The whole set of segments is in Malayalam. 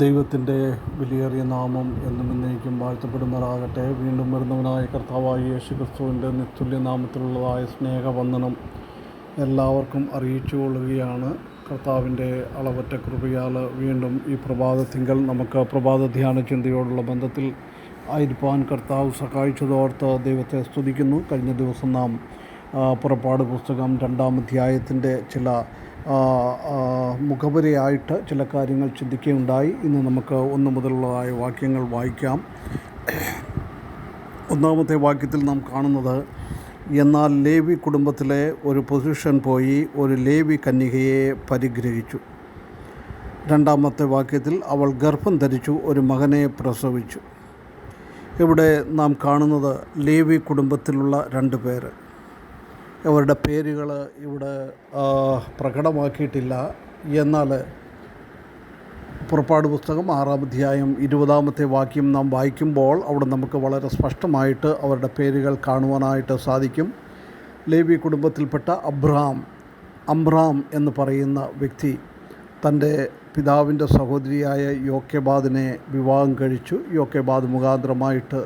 ദൈവത്തിൻ്റെ വിലയേറിയ നാമം എന്നും എന്നേക്കും വാഴ്ത്തപ്പെടുമാറാകട്ടെ. വീണ്ടും വരുന്നവനായ കർത്താവായ യേശു ക്രിസ്തുവിൻ്റെ നിസ്തുല്യ നാമത്തിലുള്ളതായ സ്നേഹവന്ദനം എല്ലാവർക്കും അറിയിച്ചു കൊള്ളുകയാണ്. കർത്താവിൻ്റെ അളവറ്റ കൃപയാൽ വീണ്ടും ഈ പ്രഭാതത്തിങ്കൽ നമുക്ക് പ്രഭാത ധ്യാന ചിന്തയോടുള്ള ബന്ധത്തിൽ ആയിരിക്കാൻ കർത്താവ് സഹായിച്ചതോർത്ത് ദൈവത്തെ സ്തുതിക്കുന്നു. കഴിഞ്ഞ ദിവസം നാം പുറപ്പാട് പുസ്തകം 2-ാം അധ്യായത്തിൻ്റെ ചില മുഖവരയായിട്ട് ചില കാര്യങ്ങൾ ചിന്തിക്കുകയുണ്ടായി. ഇന്ന് നമുക്ക് 1 മുതലുള്ളതായ വാക്യങ്ങൾ വായിക്കാം. 1-ാമത്തെ വാക്യത്തിൽ നാം കാണുന്നത്, എന്നാൽ ലേവി കുടുംബത്തിലെ ഒരു പുരുഷൻ പോയി ഒരു ലേവി കന്യകയെ പരിഗ്രഹിച്ചു. 2-ാമത്തെ വാക്യത്തിൽ അവൾ ഗർഭം ധരിച്ചു, ഒരു മകനെ പ്രസവിച്ചു. ഇവിടെ നാം കാണുന്നത് ലേവി കുടുംബത്തിലുള്ള 2 പേര്. അവരുടെ പേരുകൾ ഇവിടെ പ്രകടമാക്കിയിട്ടില്ല. എന്നാൽ പുറപ്പാട് പുസ്തകം 6-ാം അധ്യായം 20-ാമത്തെ വാക്യം നാം വായിക്കുമ്പോൾ അവിടെ നമുക്ക് വളരെ സ്പഷ്ടമായിട്ട് അവരുടെ പേരുകൾ കാണുവാനായിട്ട് സാധിക്കും. ലേവി കുടുംബത്തിൽപ്പെട്ട അമ്രാം എന്ന് പറയുന്ന വ്യക്തി തൻ്റെ പിതാവിൻ്റെ സഹോദരിയായ യോക്കെബാദിനെ വിവാഹം കഴിച്ചു. യോക്കെബാദ് മുഖാന്തരമായിട്ട്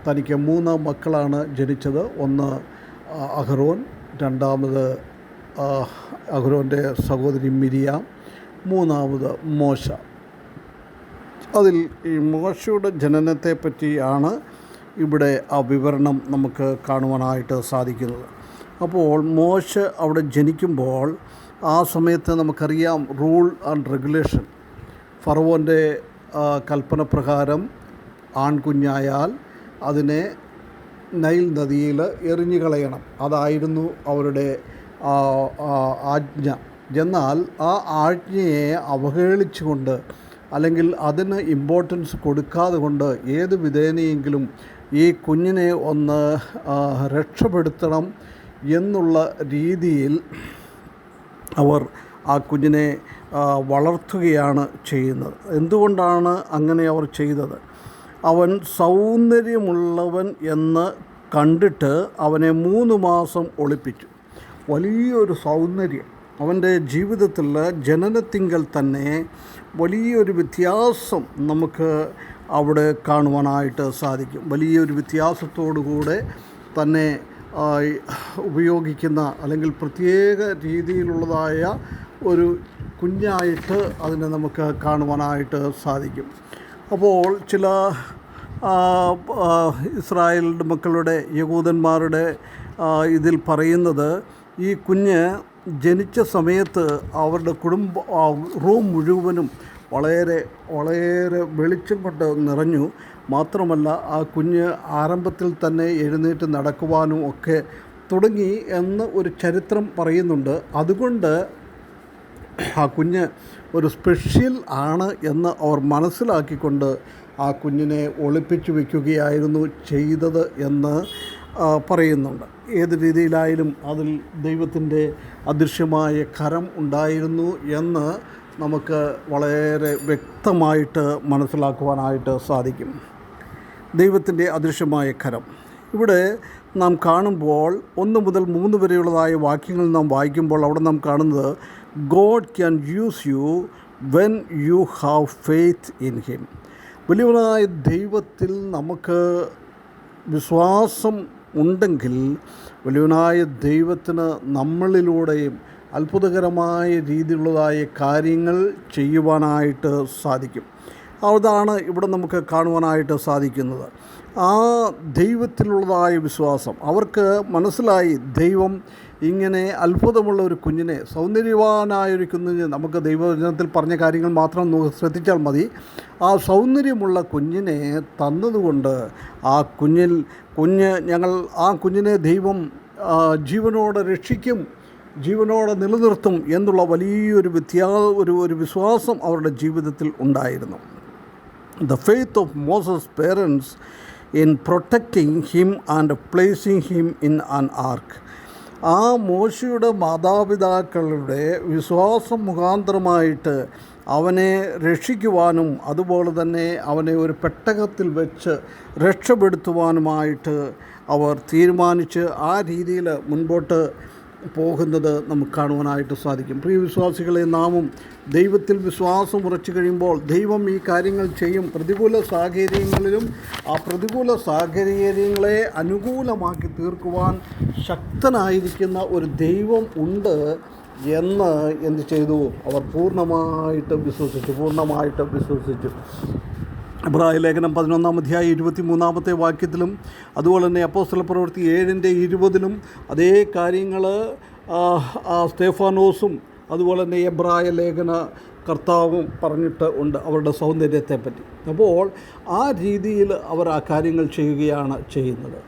തനിക്ക് 3 മക്കളാണ് ജനിച്ചത്. ഒന്ന് അഹ്റോൻ, രണ്ടാമത് അഹ്റോൻ്റെ സഹോദരി മിരിയാം, മൂന്നാമത് മോശ. അതിൽ ഈ മോശയുടെ ജനനത്തെ പറ്റിയാണ് ഇവിടെ ആ വിവരണം നമുക്ക് കാണുവാനായിട്ട് സാധിക്കുന്നത്. അപ്പോൾ മോശ അവിടെ ജനിക്കുമ്പോൾ ആ സമയത്ത് നമുക്കറിയാം റൂൾ ആൻഡ് റെഗുലേഷൻ. ഫറവോൻ്റെ കൽപ്പന പ്രകാരം ആൺകുഞ്ഞായാൽ അതിനെ നൈൽ നദിയിൽ എറിഞ്ഞു കളയണം. അതായിരുന്നു അവരുടെ ആജ്ഞ. എന്നാൽ ആ ആജ്ഞയെ അവഹേളിച്ചുകൊണ്ട് അല്ലെങ്കിൽ അതിന് ഇമ്പോർട്ടൻസ് കൊടുക്കാതെ കൊണ്ട് ഏത് വിധേനയെങ്കിലും ഈ കുഞ്ഞിനെ ഒന്ന് രക്ഷപ്പെടുത്തണം എന്നുള്ള രീതിയിൽ അവർ ആ കുഞ്ഞിനെ വളർത്തുകയാണ് ചെയ്യുന്നത്. എന്തുകൊണ്ടാണ് അങ്ങനെ അവർ ചെയ്തത്? അവൻ സൗന്ദര്യമുള്ളവൻ എന്ന് കണ്ടിട്ട് അവനെ 3 മാസം ഒളിപ്പിച്ചു. വലിയൊരു സൗന്ദര്യം അവൻ്റെ ജീവിതത്തിൽ ജനനത്തിങ്കൽ തന്നെ വലിയൊരു വ്യത്യാസം നമുക്ക് അവിടെ കാണുവാനായിട്ട് സാധിക്കും. വലിയൊരു വ്യത്യാസത്തോടുകൂടെ തന്നെ ഉപയോഗിക്കുന്ന അല്ലെങ്കിൽ പ്രത്യേക രീതിയിലുള്ളതായ ഒരു കുഞ്ഞായിട്ട് അതിനെ നമുക്ക് കാണുവാനായിട്ട് സാധിക്കും. അപ്പോൾ ചില ഇസ്രായേൽ മക്കളുടെ യഹൂദന്മാരുടെ ഇതിൽ പറയുന്നത്, ഈ കുഞ്ഞ് ജനിച്ച സമയത്ത് അവരുടെ റൂം മുഴുവനും വളരെ വളരെ വെളിച്ചം കൊണ്ട് നിറഞ്ഞു. മാത്രമല്ല ആ കുഞ്ഞ് ആരംഭത്തിൽ തന്നെ എഴുന്നേറ്റ് നടക്കുവാനും ഒക്കെ തുടങ്ങി എന്ന് ഒരു ചരിത്രം പറയുന്നുണ്ട്. അതുകൊണ്ട് ആ കുഞ്ഞ് ഒരു സ്പെഷ്യൽ ആണ് എന്ന് അവർ മനസ്സിലാക്കിക്കൊണ്ട് ആ കുഞ്ഞിനെ ഒളിപ്പിച്ചു വയ്ക്കുകയായിരുന്നു ചെയ്തത് എന്ന് പറയുന്നുണ്ട്. ഏത് രീതിയിലായാലും അതിൽ ദൈവത്തിൻ്റെ അദൃശ്യമായ കരം ഉണ്ടായിരുന്നു എന്ന് നമുക്ക് വളരെ വ്യക്തമായിട്ട് മനസ്സിലാക്കുവാനായിട്ട് സാധിക്കും. ദൈവത്തിൻ്റെ അദൃശ്യമായ കരം ഇവിടെ നാം കാണുമ്പോൾ 1 മുതൽ 3 വരെയുള്ളതായ വാക്യങ്ങൾ നാം വായിക്കുമ്പോൾ അവിടെ നാം കാണുന്നത്, God can use you when you have faith in him. വലിയവനായ ദൈവത്തിൽ നമുക്ക് വിശ്വാസം ഉണ്ടെങ്കിൽ വലിയവനായ ദൈവത്തിന് നമ്മളിലൂടെയും അത്ഭുതകരമായ രീതിയിലുള്ളതായ കാര്യങ്ങൾ ചെയ്യുവാനായിട്ട് സാധിക്കും. അതാണ് ഇവിടെ നമുക്ക് കാണുവാനായിട്ട് സാധിക്കുന്നത്. ആ ദൈവത്തിലുള്ളതായ വിശ്വാസം അവർക്ക് മനസ്സിലായി. ദൈവം ഇങ്ങനെ അത്ഭുതമുള്ള ഒരു കുഞ്ഞിനെ, സൗന്ദര്യവാനായൊരു കുഞ്ഞിനെ, നമുക്ക് ദൈവവചനത്തിൽ പറഞ്ഞ കാര്യങ്ങൾ മാത്രം ശ്രദ്ധിച്ചാൽ മതി, ആ സൗന്ദര്യമുള്ള കുഞ്ഞിനെ തന്നതുകൊണ്ട് ആ ഞങ്ങൾ ആ കുഞ്ഞിനെ ദൈവം ജീവനോടെ രക്ഷിക്കും, ജീവനോടെ നിലനിർത്തും എന്നുള്ള വലിയൊരു ഒരു വിശ്വാസം അവരുടെ ജീവിതത്തിൽ ഉണ്ടായിരുന്നു. The faith of Moses' parents in protecting him and placing him in an ark. ആ മോശയുടെ മാതാപിതാക്കളുടെ വിശ്വാസം മുഖാന്തരമായിട്ട് അവനെ രക്ഷിക്കുവാനും അതുപോലെ തന്നെ അവനെ ഒരു പെട്ടകത്തിൽ വെച്ച് രക്ഷപ്പെടുത്തുവാനുമായിട്ട് അവർ തീരുമാനിച്ച് ആ രീതിയിൽ മുൻപോട്ട് പോകുന്നത് നമുക്ക് കാണുവാനായിട്ട് സാധിക്കും. പ്രിയ വിശ്വാസികളെ, നാമും ദൈവത്തിൽ വിശ്വാസം ഉറച്ചു കഴിയുമ്പോൾ ദൈവം ഈ കാര്യങ്ങൾ ചെയ്യും. പ്രതികൂല സാഹചര്യങ്ങളിലും ആ പ്രതികൂല സാഹചര്യങ്ങളെ അനുകൂലമാക്കി തീർക്കുവാൻ ശക്തനായിരിക്കുന്ന ഒരു ദൈവം ഉണ്ട് എന്ന് എന്ത് ചെയ്തു? അവർ പൂർണ്ണമായിട്ട് വിശ്വസിച്ചു. എബ്രായ ലേഖനം 11-ാം അധ്യായം 23-ാമത്തെ വാക്യത്തിലും അതുപോലെ തന്നെ അപ്പോസ്തലപ്രവൃത്തി 7:20 അതേ കാര്യങ്ങൾ സ്തേഫാനോസും അതുപോലെ തന്നെ എബ്രായ ലേഖന കർത്താവും പറഞ്ഞിട്ട് ഉണ്ട് അവരുടെ സൗന്ദര്യത്തെപ്പറ്റി. അപ്പോൾ ആ രീതിയിൽ അവർ ആ കാര്യങ്ങൾ ചെയ്യുന്നത്.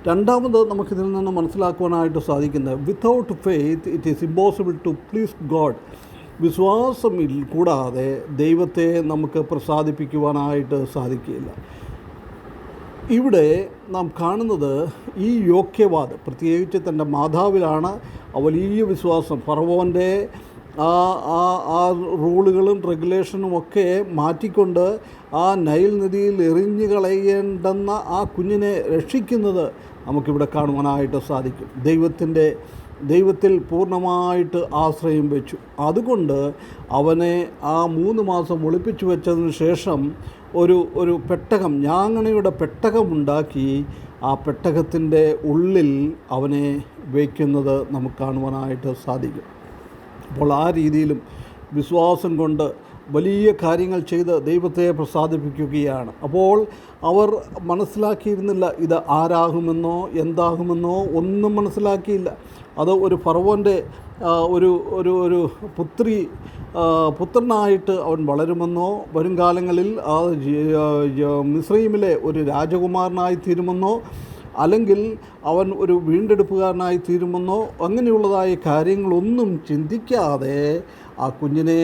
രണ്ടാമത് നമുക്കിതിൽ നിന്ന് മനസ്സിലാക്കുവാനായിട്ട് സാധിക്കുന്നത്, without faith it is impossible to please God. വിശ്വാസം കൂടാതെ ദൈവത്തെ നമുക്ക് പ്രസാദിപ്പിക്കുവാനായിട്ട് സാധിക്കില്ല. ഇവിടെ നാം കാണുന്നത് ഈ യോഗ്യവാദം, പ്രത്യേകിച്ച് തൻ്റെ മാതാവിലാണ് ആ വലിയ വിശ്വാസം. ഫറവോൻ്റെ ആ റൂളുകളും റെഗുലേഷനും ഒക്കെ മാറ്റിക്കൊണ്ട് ആ നൈൽ നദിയിൽ എറിഞ്ഞു കളയേണ്ടെന്ന ആ കുഞ്ഞിനെ രക്ഷിക്കുന്നത് നമുക്കിവിടെ കാണുവാനായിട്ട് സാധിക്കും. ദൈവത്തിൽ പൂർണ്ണമായിട്ട് ആശ്രയം വെച്ചു. അതുകൊണ്ട് അവനെ ആ 3 മാസം ഒളിപ്പിച്ചു വെച്ചതിന് ശേഷം ഒരു പെട്ടകം, ഞാങ്ങണയുടെ പെട്ടകമുണ്ടാക്കി ആ പെട്ടകത്തിൻ്റെ ഉള്ളിൽ അവനെ വയ്ക്കുന്നത് നമുക്ക് കാണുവാനായിട്ട് സാധിക്കും. അപ്പോൾ ആ രീതിയിലും വിശ്വാസം കൊണ്ട് വലിയ കാര്യങ്ങൾ ചെയ്ത് ദൈവത്തെ പ്രസാദിപ്പിക്കുകയാണ്. അപ്പോൾ അവർ മനസ്സിലാക്കിയിരുന്നില്ല ഇത് ആരാകുമെന്നോ എന്താകുമെന്നോ ഒന്നും മനസ്സിലാക്കിയില്ല. അത് ഒരു ഫറവോൻ്റെ ഒരു പുത്രനായിട്ട് അവൻ വളരുമെന്നോ വരും കാലങ്ങളിൽ മിസ്രൈമിലെ ഒരു രാജകുമാരനായി തീരുമെന്നോ അല്ലെങ്കിൽ അവൻ ഒരു വീണ്ടെടുപ്പുകാരനായി തീരുമെന്നോ അങ്ങനെയുള്ളതായ കാര്യങ്ങളൊന്നും ചിന്തിക്കാതെ ആ കുഞ്ഞിനെ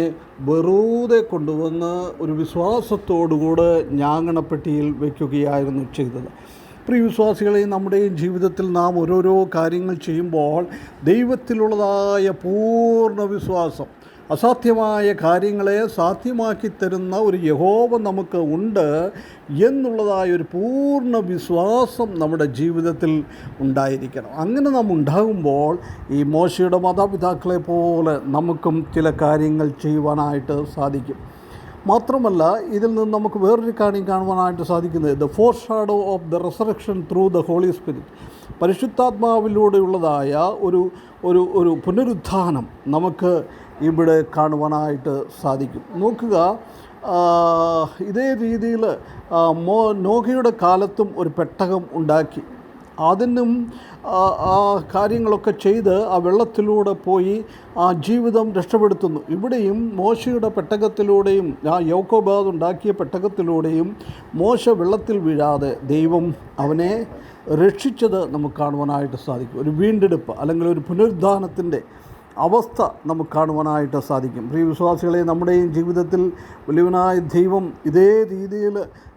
വെറുതെ കൊണ്ടുവന്ന് ഒരു വിശ്വാസത്തോടുകൂടെ ഞാങ്ങണപ്പെട്ടിയിൽ വയ്ക്കുകയായിരുന്നു ചെയ്തത്. പ്രിയ വിശ്വാസികളെ, നമ്മുടെയും ജീവിതത്തിൽ നാം ഓരോരോ കാര്യങ്ങൾ ചെയ്യുമ്പോൾ ദൈവത്തിലുള്ളതായ പൂർണ്ണ വിശ്വാസം, അസാധ്യമായ കാര്യങ്ങളെ സാധ്യമാക്കി തരുന്ന ഒരു യഹോവ നമുക്ക് ഉണ്ട് എന്നുള്ളതായൊരു പൂർണ്ണ വിശ്വാസം നമ്മുടെ ജീവിതത്തിൽ ഉണ്ടായിരിക്കണം. അങ്ങനെ നാം ഉണ്ടാകുമ്പോൾ ഈ മോശയുടെ മാതാപിതാക്കളെ പോലെ നമുക്കും ചില കാര്യങ്ങൾ ചെയ്യുവാനായിട്ട് സാധിക്കും. മാത്രമല്ല, ഇതിൽ നിന്ന് നമുക്ക് വേറൊരു കാര്യം കാണുവാനായിട്ട് സാധിക്കുന്നത്, the foreshadow of the resurrection through the holy spirit, പരിശുദ്ധാത്മാവിലൂടെയുള്ളതായ ഒരു പുനരുത്ഥാനം നമുക്ക് ഇവിടെ കാണുവാനായിട്ട് സാധിക്കും. നോക്കുക, ഇതേ രീതിയിൽ നോഹയുടെ കാലത്തും ഒരു പെട്ടകം ഉണ്ടാക്കി. അതിനും ആ കാര്യങ്ങളൊക്കെ ചെയ്ത് ആ വെള്ളത്തിലൂടെ പോയി ആ ജീവിതം രക്ഷപ്പെടുത്തുന്നു. ഇവിടെയും മോശയുടെ പെട്ടകത്തിലൂടെയും ആ യാക്കോബ് ഉണ്ടാക്കിയ പെട്ടകത്തിലൂടെയും മോശ വെള്ളത്തിൽ വീഴാതെ ദൈവം അവനെ രക്ഷിച്ചത് നമുക്ക് കാണുവാനായിട്ട് സാധിക്കും. ഒരു വീണ്ടെടുപ്പ് അല്ലെങ്കിൽ ഒരു പുനരുദ്ധാനത്തിൻ്റെ അവസ്ഥ നമുക്ക് കാണുവാനായിട്ട് സാധിക്കും. പ്രിയ വിശ്വാസികളെ, നമ്മുടെയും ജീവിതത്തിൽ വലിയവനായ ദൈവം ഇതേ രീതിയിൽ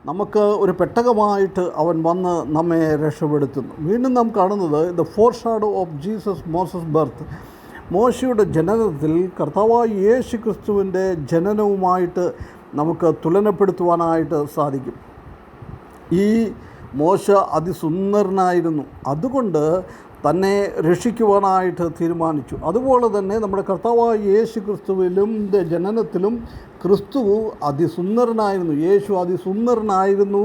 നമുക്ക് ഒരു പെട്ടകമായിട്ട് അവൻ വന്ന് നമ്മെ രക്ഷപ്പെടുത്തുന്നു. വീണ്ടും നാം കാണുന്നത് the foreshadow of Moses birth, മോശയുടെ ജനനത്തിൽ കർത്താവായ യേശു ക്രിസ്തുവിൻ്റെ ജനനവുമായിട്ട് നമുക്ക് തുലനപ്പെടുത്തുവാനായിട്ട് സാധിക്കും. ഈ മോശ അതിസുന്ദരനായിരുന്നു, അതുകൊണ്ട് തന്നെ രക്ഷിക്കുവാനായിട്ട് തീരുമാനിച്ചു. അതുപോലെ തന്നെ നമ്മുടെ കർത്താവായ യേശു ക്രിസ്തുവിലും ജനനത്തിലും ക്രിസ്തു അതിസുന്ദരനായിരുന്നു, യേശു അതിസുന്ദരനായിരുന്നു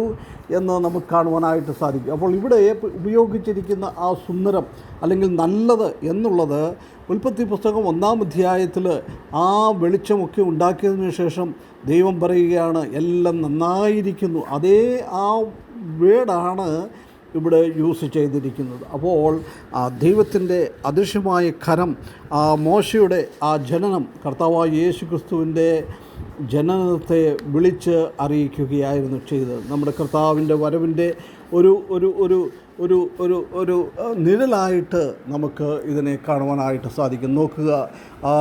എന്ന് നമുക്ക് കാണുവാനായിട്ട് സാധിക്കും. അപ്പോൾ ഇവിടെ ഉപയോഗിച്ചിരിക്കുന്ന ആ സുന്ദരം അല്ലെങ്കിൽ നല്ലത് എന്നുള്ളത് ഉൽപ്പത്തി പുസ്തകം 1-ാം അധ്യായത്തിൽ ആ വെളിച്ചമൊക്കെ ഉണ്ടാക്കിയതിനു ശേഷം ദൈവം പറയുകയാണ് എല്ലാം നന്നായിരിക്കുന്നു. അതേ ആ വേർഡാണ് ഇവിടെ യൂസ് ചെയ്തിരിക്കുന്നത്. അപ്പോൾ ആ ദൈവത്തിൻ്റെ അദൃശ്യമായ കരം ആ മോശയുടെ ആ ജനനം, കർത്താവായ യേശു ക്രിസ്തുവിൻ്റെ ജനനത്തെ വിളിച്ച് അറിയിക്കുകയായിരുന്നു ചെയ്തത്. നമ്മുടെ കർത്താവിൻ്റെ വരവിൻ്റെ ഒരു ഒരു ഒരു ഒരു ഒരു ഒരു നിഴലായിട്ട് നമുക്ക് ഇതിനെ കാണുവാനായിട്ട് സാധിക്കും. നോക്കുക, ആ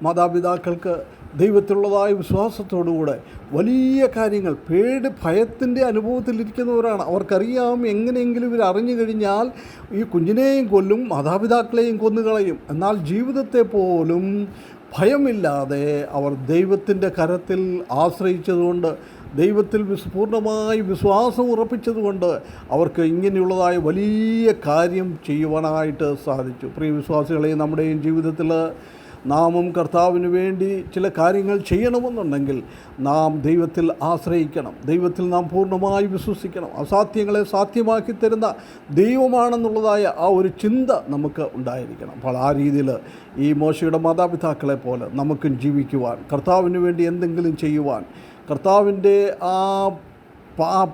മാതാപിതാക്കൾക്ക് ദൈവത്തിലുള്ളതായ വിശ്വാസത്തോടുകൂടെ വലിയ കാര്യങ്ങൾ ഭയത്തിൻ്റെ അനുഭവത്തിലിരിക്കുന്നവരാണ്. അവർക്കറിയാം എങ്ങനെയെങ്കിലും ഇവർ അറിഞ്ഞു കഴിഞ്ഞാൽ ഈ കുഞ്ഞിനെയും കൊല്ലും, മാതാപിതാക്കളെയും കൊന്നുകളയും. എന്നാൽ ജീവിതത്തെ പോലും ഭയമില്ലാതെ അവർ ദൈവത്തിൻ്റെ കരത്തിൽ ആശ്രയിച്ചതുകൊണ്ട് ദൈവത്തിൽ പൂർണ്ണമായി വിശ്വാസം ഉറപ്പിച്ചതുകൊണ്ട് അവർക്ക് ഇങ്ങനെയുള്ളതായ വലിയ കാര്യം ചെയ്യുവാനായിട്ട് സാധിച്ചു. പ്രിയ വിശ്വാസികളെ, നമ്മുടെയും ജീവിതത്തിൽ നാമും കർത്താവിന് വേണ്ടി ചില കാര്യങ്ങൾ ചെയ്യണമെന്നുണ്ടെങ്കിൽ നാം ദൈവത്തിൽ ആശ്രയിക്കണം. ദൈവത്തിൽ നാം പൂർണ്ണമായി വിശ്വസിക്കണം. അസാധ്യങ്ങളെ സാധ്യമാക്കി തരുന്ന ദൈവമാണെന്നുള്ളതായ ആ ഒരു ചിന്ത നമുക്ക് ഉണ്ടായിരിക്കണം. അപ്പോൾ ആ രീതിയിൽ ഈ മോശയുടെ മാതാപിതാക്കളെ പോലെ നമുക്കും ജീവിക്കുവാൻ, കർത്താവിന് വേണ്ടി എന്തെങ്കിലും ചെയ്യുവാൻ, കർത്താവിൻ്റെ ആ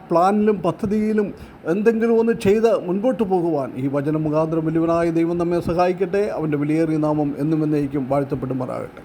പ്ലാനിലും പദ്ധതിയിലും എന്തെങ്കിലും ഒന്ന് ചെയ്ത് മുൻപോട്ട് പോകുവാൻ ഈ വചനം മുഖാന്തരം വലിയവനായ ദൈവം നമ്മെ സഹായിക്കട്ടെ. അവൻ്റെ വിലയേറിയ നാമം എന്നും എന്നേക്കും വാഴ്ത്തപ്പെടുമാറാകട്ടെ.